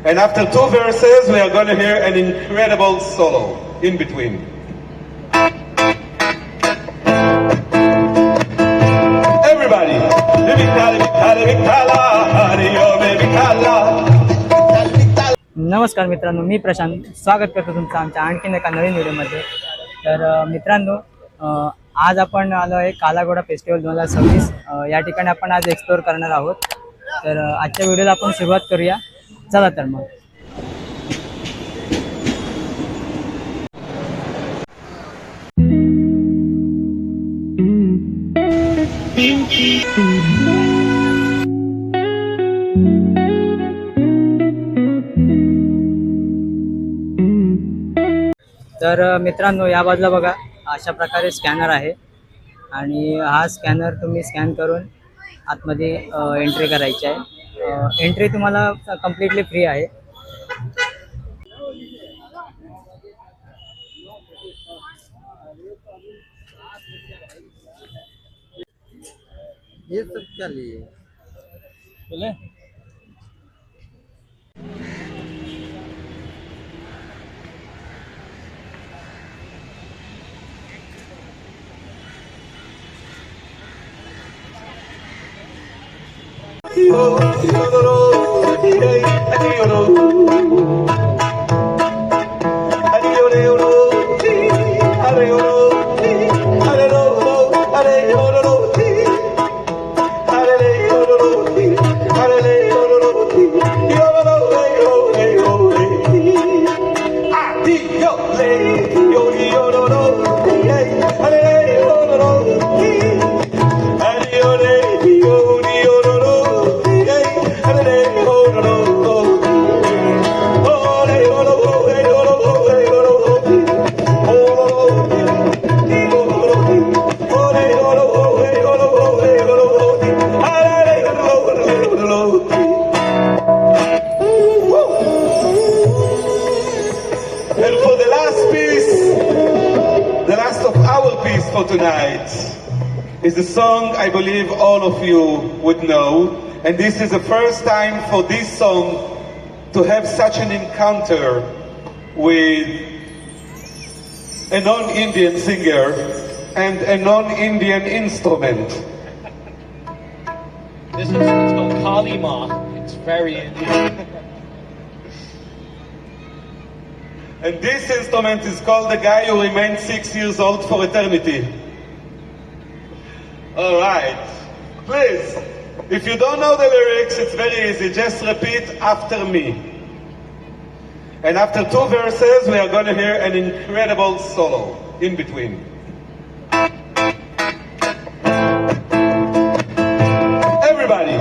And after two verses, we are going to hear an incredible solo in between. Everybody, नमस्कार मित्रांनो, मी प्रशांत स्वागत करतो तुमचं आमच्या आणखीन एका नवीन व्हिडिओमध्ये. तर मित्रांनो, आज आपण आलो आहे कालाघोडा फेस्टिवल 2026. या ठिकाणी आपण आज एक्सप्लोअर करणार आहोत. तर आजच्या व्हिडिओला आपण सुरुवात करूया. चला तर मग. तर मित्रांनो, या बाजूला बघा, अशा प्रकारे स्कॅनर आहे आणि हा स्कॅनर तुम्ही स्कॅन करून आतमध्ये एंट्री करायची आहे. एंट्री तुम्हाला कम्प्लिटली फ्री आहे. ये सब क्या लिए बोले for tonight is the song I believe all of you would know, and this is the first time for this song to have such an encounter with a non-Indian singer and a non-Indian instrument. This instrument's called Kali Ma. It's very Indian. And this instrument is called The Guy Who Remained 6 Years Old for Eternity. All right. Please, if you don't know the lyrics, it's very easy. Just repeat after me. And after two verses, we are going to hear an incredible solo in between. Everybody.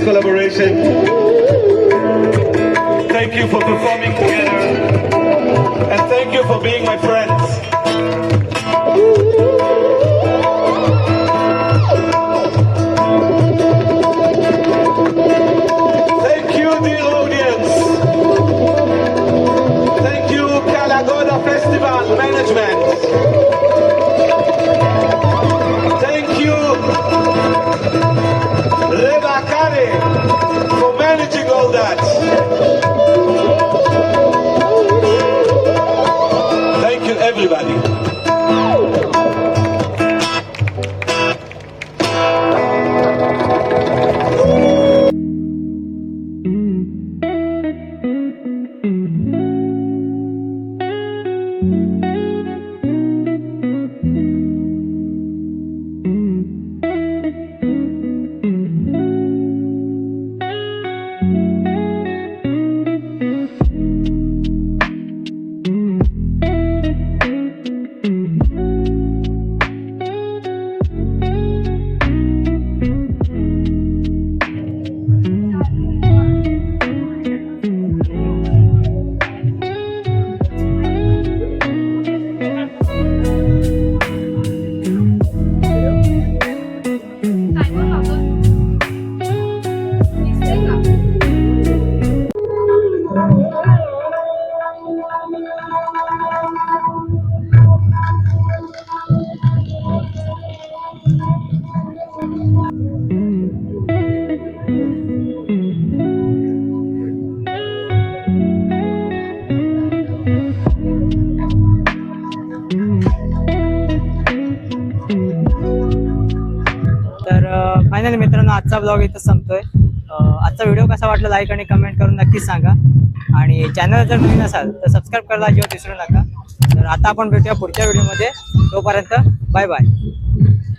collaboration. Thank you for performing together. And thank you for being my friends. Thank you, dear audience. Thank you, Kalagoda Festival Management. Thank you, Reba Kare, for managing all that. Thank you, everybody. तर finally मित्रांनो आजचा blog इथं संपतोय. आजचा video कसा वाटला like आणि comment करून नक्कीच सांगा. आणि चॅनल जर नवीन असाल तर सबस्क्राईब करायला अजिबात विसरू नका. तर आता आपण भेटूया पुढच्या व्हिडिओमध्ये. तोपर्यंत बाय बाय.